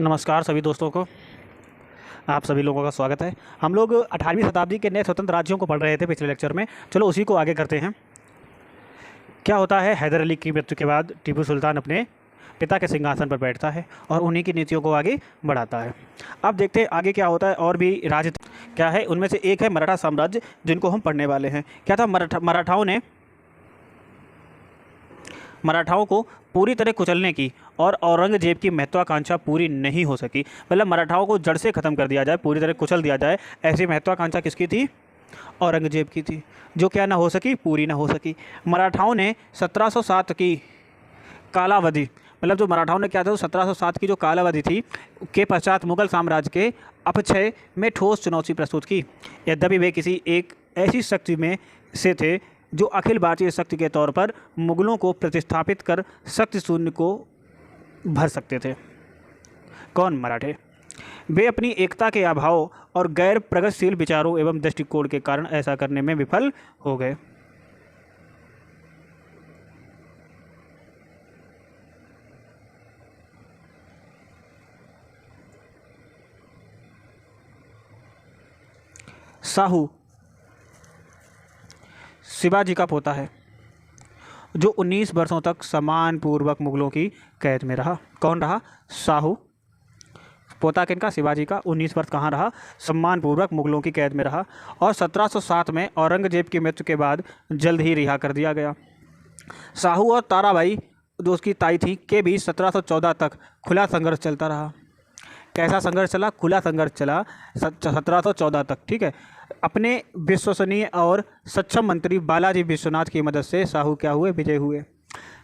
नमस्कार सभी दोस्तों को। आप सभी लोगों का स्वागत है। हम लोग 18वीं शताब्दी के नए स्वतंत्र राज्यों को पढ़ रहे थे पिछले लेक्चर में। चलो उसी को आगे करते हैं। क्या होता है, हैदर अली की मृत्यु के बाद टीपू सुल्तान अपने पिता के सिंहासन पर बैठता है और उन्हीं की नीतियों को आगे बढ़ाता है। अब देखते हैं आगे क्या होता है। और भी राज्य क्या है, उनमें से एक है मराठा साम्राज्य, जिनको हम पढ़ने वाले हैं। क्या था, मराठाओं को पूरी तरह कुचलने की और औरंगजेब की महत्वाकांक्षा पूरी नहीं हो सकी। मतलब मराठाओं को जड़ से ख़त्म कर दिया जाए, पूरी तरह कुचल दिया जाए, ऐसी महत्वाकांक्षा किसकी थी? औरंगजेब की थी, जो क्या ना हो सकी, पूरी ना हो सकी। मराठाओं ने 1707 की कालावधि, मतलब जो मराठाओं ने क्या था, 1707 की जो कालावधि थी के पश्चात मुगल साम्राज्य के अपक्षय में ठोस चुनौती प्रस्तुत की। यद्यपि वे किसी एक ऐसी शक्ति में से थे जो अखिल भारतीय शक्ति के तौर पर मुगलों को प्रतिस्थापित कर शक्ति शून्य को भर सकते थे। कौन? मराठे। वे अपनी एकता के अभाव और गैर प्रगतिशील विचारों एवं दृष्टिकोण के कारण ऐसा करने में विफल हो गए। शाहू शिवाजी का पोता है, जो 19 वर्षों तक सम्मानपूर्वक मुगलों की कैद में रहा। कौन रहा? शाहू। पोता किनका? शिवाजी का। 19 वर्ष कहाँ रहा? सम्मानपूर्वक मुगलों की कैद में रहा। और 1707 में औरंगजेब की मृत्यु के बाद जल्द ही रिहा कर दिया गया। शाहू और ताराबाई, जो उसकी ताई थी, के बीच 1714 तक खुला संघर्ष चलता रहा। कैसा संघर्ष चला? खुला संघर्ष चला 1714 तक। ठीक है। अपने विश्वसनीय और सक्षम मंत्री बालाजी विश्वनाथ की मदद से शाहू क्या हुए? विजय हुए।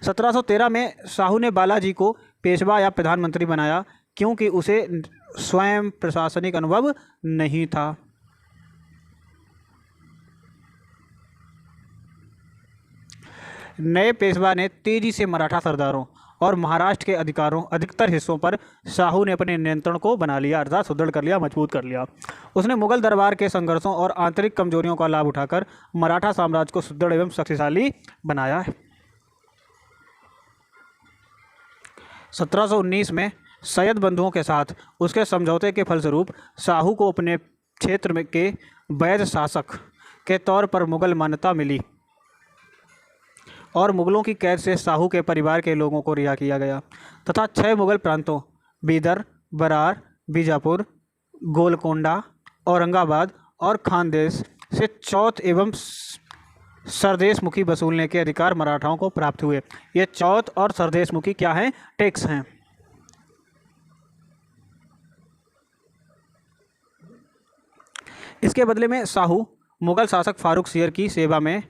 1713 में शाहू ने बालाजी को पेशवा या प्रधानमंत्री बनाया, क्योंकि उसे स्वयं प्रशासनिक अनुभव नहीं था। नए पेशवा ने तेजी से मराठा सरदारों और महाराष्ट्र के अधिकतर हिस्सों पर शाहू ने अपने नियंत्रण को बना लिया, अर्थात सुदृढ़ कर लिया, मजबूत कर लिया। उसने मुगल दरबार के संघर्षों और आंतरिक कमजोरियों का लाभ उठाकर मराठा साम्राज्य को सुदृढ़ एवं शक्तिशाली बनाया है। 1719 में सैयद बंधुओं के साथ उसके समझौते के फलस्वरूप शाहू को अपने क्षेत्र में के वैध शासक के तौर पर मुगल मान्यता मिली और मुगलों की कैद से शाहू के परिवार के लोगों को रिहा किया गया तथा 6 मुगल प्रांतों बीदर, बरार, बीजापुर, गोलकोंडा, औरंगाबाद और खानदेश से चौथ एवं सरदेश मुखी वसूलने के अधिकार मराठाओं को प्राप्त हुए। ये चौथ और सरदेश मुखी क्या हैं? टैक्स हैं। इसके बदले में शाहू मुगल शासक फारूक सियर की सेवा में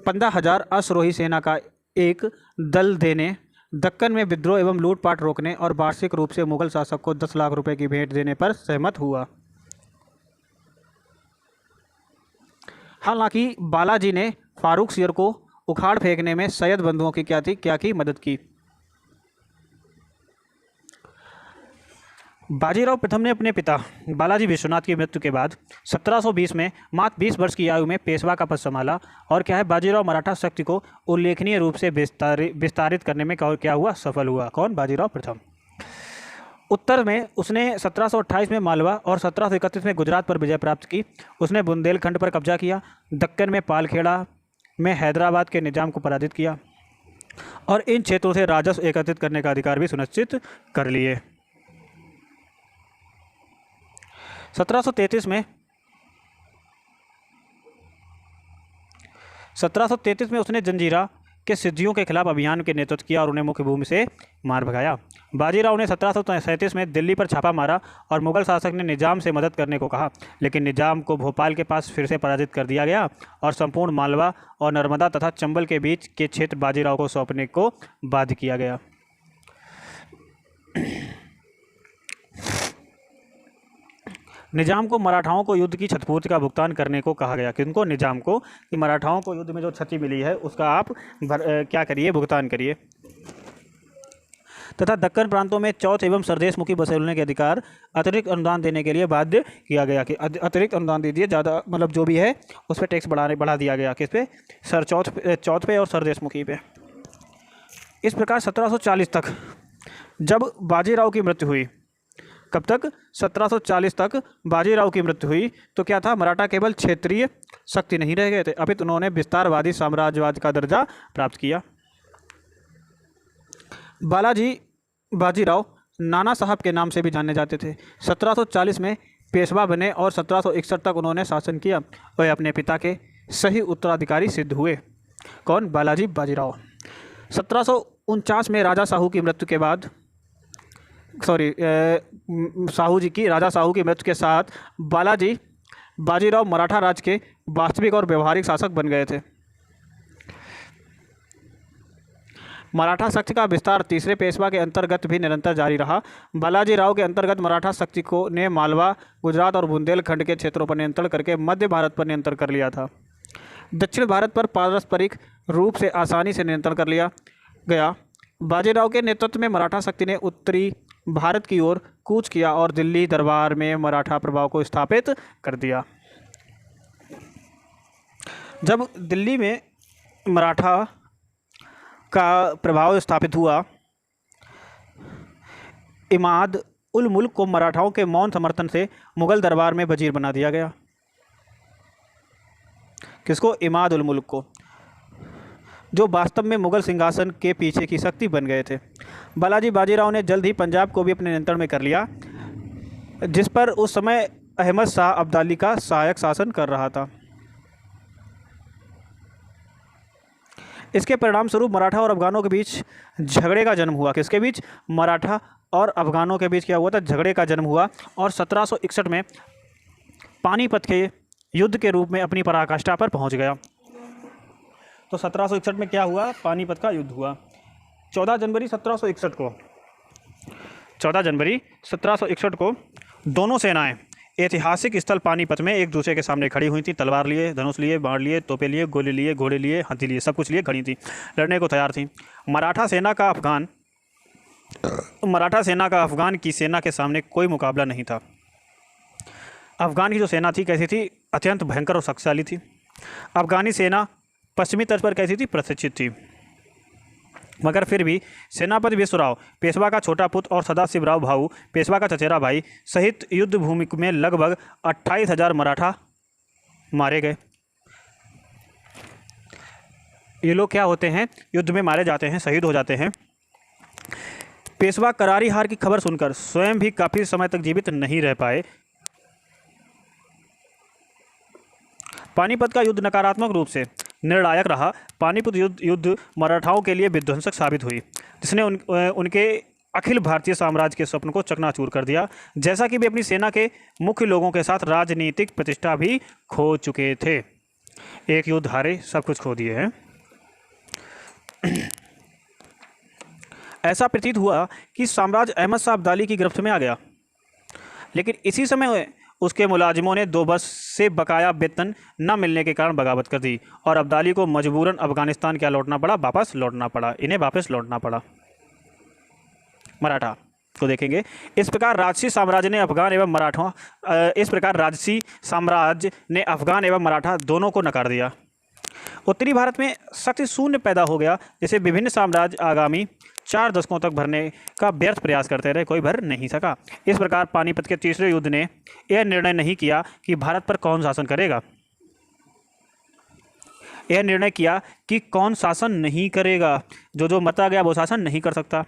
15,000 अश्वरोही सेना का एक दल देने, दक्कन में विद्रोह एवं लूटपाट रोकने और वार्षिक रूप से मुगल शासक को 10 लाख रुपए की भेंट देने पर सहमत हुआ। हालांकि बालाजी ने फारूक सियर को उखाड़ फेंकने में सैयद बंधुओं की क्या की मदद की। बाजीराव प्रथम ने अपने पिता बालाजी विश्वनाथ की मृत्यु के बाद 1720 में मात्र 20 वर्ष की आयु में पेशवा का पद संभाला। और क्या है, बाजीराव मराठा शक्ति को उल्लेखनीय रूप से विस्तारित करने में क्या हुआ? सफल हुआ। कौन? बाजीराव प्रथम। उत्तर में उसने 1728 में मालवा और 1731 में गुजरात पर विजय प्राप्त की। उसने बुंदेलखंड पर कब्जा किया, दक्कन में पालखेड़ा में हैदराबाद के निजाम को पराजित किया और इन क्षेत्रों से राजस्व एकत्रित करने का अधिकार भी सुनिश्चित कर लिए। 1733 में उसने जंजीरा के सिद्धियों के खिलाफ अभियान के नेतृत्व किया और उन्हें मुख्य भूमि से मार भगाया। बाजीराव ने 1737 में दिल्ली पर छापा मारा और मुगल शासक ने निजाम से मदद करने को कहा, लेकिन निजाम को भोपाल के पास फिर से पराजित कर दिया गया और संपूर्ण मालवा और नर्मदा तथा चंबल के बीच के क्षेत्र बाजीराव को सौंपने को बाध्य किया गया। निजाम को मराठाओं को युद्ध की क्षतिपूर्ति का भुगतान करने को कहा गया। किनको? निजाम को, कि मराठाओं को युद्ध में जो क्षति मिली है उसका आप क्या करिए? भुगतान करिए। तथा दक्कन प्रांतों में चौथ एवं सरदेश मुखी वसूलने के अधिकार अतिरिक्त अनुदान देने के लिए बाध्य किया गया कि अतिरिक्त अनुदान दीजिए, ज़्यादा मतलब जो भी है उस पर टैक्स बढ़ा दिया गया। किस पे? चौथ पे और सरदेश मुखी पे। इस प्रकार 1740 तक जब बाजीराव की मृत्यु हुई, कब तक? 1740 तक बाजीराव की मृत्यु हुई तो क्या था? मराठा केवल क्षेत्रीय शक्ति नहीं रह गए थे, अपितु उन्होंने विस्तारवादी साम्राज्यवाद का दर्जा प्राप्त किया। बालाजी बाजीराव नाना साहब के नाम से भी जाने जाते थे। 1740 में पेशवा बने और 1761 तक उन्होंने शासन किया। वह अपने पिता के सही उत्तराधिकारी सिद्ध हुए। कौन? बालाजी बाजीराव। 1749 में राजा साहू की मृत्यु के बाद साहू जी की राजा साहू की मृत्यु के साथ बालाजी बाजीराव मराठा राज्य के वास्तविक और व्यवहारिक शासक बन गए थे। मराठा शक्ति का विस्तार तीसरे पेशवा के अंतर्गत भी निरंतर जारी रहा। बालाजी राव के अंतर्गत मराठा शक्ति को ने मालवा, गुजरात और बुंदेलखंड के क्षेत्रों पर नियंत्रण करके मध्य भारत पर नियंत्रण कर लिया था। दक्षिण भारत पर पारस्परिक रूप से आसानी से नियंत्रण कर लिया गया। बाजीराव के नेतृत्व में मराठा शक्ति ने उत्तरी भारत की ओर कूच किया और दिल्ली दरबार में मराठा प्रभाव को स्थापित कर दिया। जब दिल्ली में मराठा का प्रभाव स्थापित हुआ, इमाद उल मुल्क को मराठाओं के मौन समर्थन से मुगल दरबार में वजीर बना दिया गया। किसको? इमाद उल मुल्क को, जो वास्तव में मुगल सिंहासन के पीछे की शक्ति बन गए थे। बालाजी बाजीराव ने जल्द ही पंजाब को भी अपने नियंत्रण में कर लिया, जिस पर उस समय अहमद शाह अब्दाली का सहायक शासन कर रहा था। इसके परिणाम स्वरूप मराठा और अफगानों के बीच झगड़े का जन्म हुआ। किसके बीच? मराठा और अफगानों के बीच क्या हुआ था? झगड़े का जन्म हुआ और 1761 में पानीपत के युद्ध के रूप में अपनी पराकाष्ठा पर पहुंच गया। तो 1761 में क्या हुआ? पानीपत का युद्ध हुआ। 14 जनवरी 1761 को दोनों सेनाएं ऐतिहासिक स्थल पानीपत में एक दूसरे के सामने खड़ी हुई थी। तलवार लिए, धनुष लिए, बाण लिए, तोपे लिए, गोले लिए, घोड़े लिए, हाथी लिए, सब कुछ लिए खड़ी थी, लड़ने को तैयार थी। मराठा सेना का अफगान की सेना के सामने कोई मुकाबला नहीं था। अफगान की जो सेना थी कैसी थी? अत्यंत भयंकर और शक्तिशाली थी। अफगानी सेना पश्चिमी तर्ज पर कैसी थी? प्रशिक्षित थी। मगर फिर भी सेनापति विश्वराव, पेशवा का छोटा पुत्र, और सदाशिवराव भाऊ, पेशवा का चचेरा भाई, सहित युद्ध भूमि में लगभग 28,000 मराठा मारे गए। ये लोग क्या होते हैं? युद्ध में मारे जाते हैं, शहीद हो जाते हैं। पेशवा करारी हार की खबर सुनकर स्वयं भी काफ़ी समय तक जीवित नहीं रह पाए। पानीपत का युद्ध नकारात्मक रूप से निर्णायक रहा। पानीपत युद्ध मराठाओं के लिए विध्वंसक साबित हुई, जिसने उनके अखिल भारतीय साम्राज्य के स्वप्न को चकनाचूर कर दिया। जैसा कि वे अपनी सेना के मुख्य लोगों के साथ राजनीतिक प्रतिष्ठा भी खो चुके थे। एक युद्ध हारे, सब कुछ खो दिए हैं। ऐसा प्रतीत हुआ कि साम्राज्य अहमद शाह अब्दाली की गिरफ्त में आ गया, लेकिन इसी समय उसके मुलाजिमों ने 2 वर्ष से बकाया वेतन न मिलने के कारण बगावत कर दी और अब्दाली को मजबूरन अफगानिस्तान क्या लौटना पड़ा? वापस लौटना पड़ा। इन्हें वापस लौटना पड़ा। मराठा को देखेंगे। इस प्रकार राजसी साम्राज्य ने अफगान एवं मराठा दोनों को नकार दिया। उत्तरी भारत में शक्ति शून्य पैदा हो गया, जिसे विभिन्न साम्राज्य आगामी 4 दशकों तक भरने का व्यर्थ प्रयास करते रहे, कोई भर नहीं सका। इस प्रकार पानीपत के तीसरे युद्ध ने यह निर्णय नहीं किया कि भारत पर कौन शासन करेगा। यह निर्णय किया कि कौन शासन नहीं करेगा। जो मरता गया वो शासन नहीं कर सकता।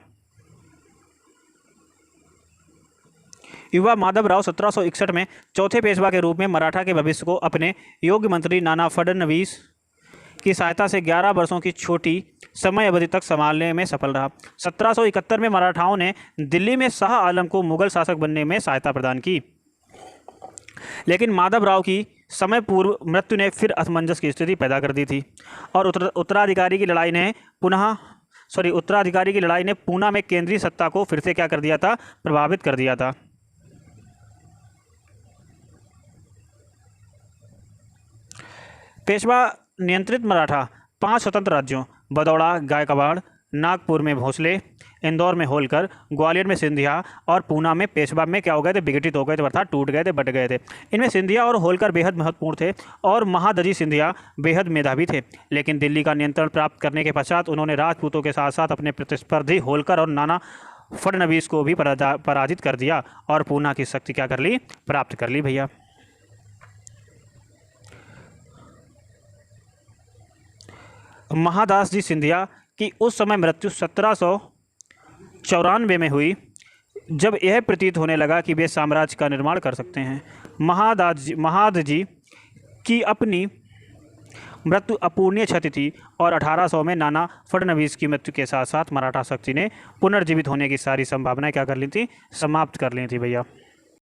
युवा माधवराव 1761 में चौथे पेशवा के रूप में मराठा के भविष्य को अपने योग्य मंत्री नाना फडणवीस की सहायता से 11 वर्षों की छोटी समय अवधि तक संभालने में सफल रहा। 1771 में मराठाओं ने दिल्ली में शाह आलम को मुगल शासक बनने में सहायता प्रदान की, लेकिन माधवराव की समय पूर्व मृत्यु ने फिर असमंजस की स्थिति पैदा कर दी थी और उत्तराधिकारी की लड़ाई ने पूना में केंद्रीय सत्ता को फिर से क्या कर दिया था? प्रभावित कर दिया था। पेशवा नियंत्रित मराठा 5 स्वतंत्र राज्यों बदौड़ा, गायकवाड़, नागपुर में भोसले, इंदौर में होलकर, ग्वालियर में सिंधिया और पूना में पेशवा में क्या हो गए थे? विघटित हो गए थे, अर्थात टूट गए थे, बट गए थे। इनमें सिंधिया और होलकर बेहद महत्वपूर्ण थे और महादजी सिंधिया बेहद मेधावी थे, लेकिन दिल्ली का नियंत्रण प्राप्त करने के पश्चात उन्होंने राजपूतों के साथ साथ अपने प्रतिस्पर्धी होलकर और नाना फडणवीस को भी पराजित कर दिया और पूना की शक्ति क्या कर ली, प्राप्त कर ली भैया। महादास जी सिंधिया की उस समय मृत्यु 1794 में हुई, जब यह प्रतीत होने लगा कि वे साम्राज्य का निर्माण कर सकते हैं। महाद जी की अपनी मृत्यु अपूर्णीय क्षति थी और 1800 में नाना फडणवीस की मृत्यु के साथ साथ मराठा शक्ति ने पुनर्जीवित होने की सारी संभावनाएं क्या कर ली थी, समाप्त कर ली थी भैया।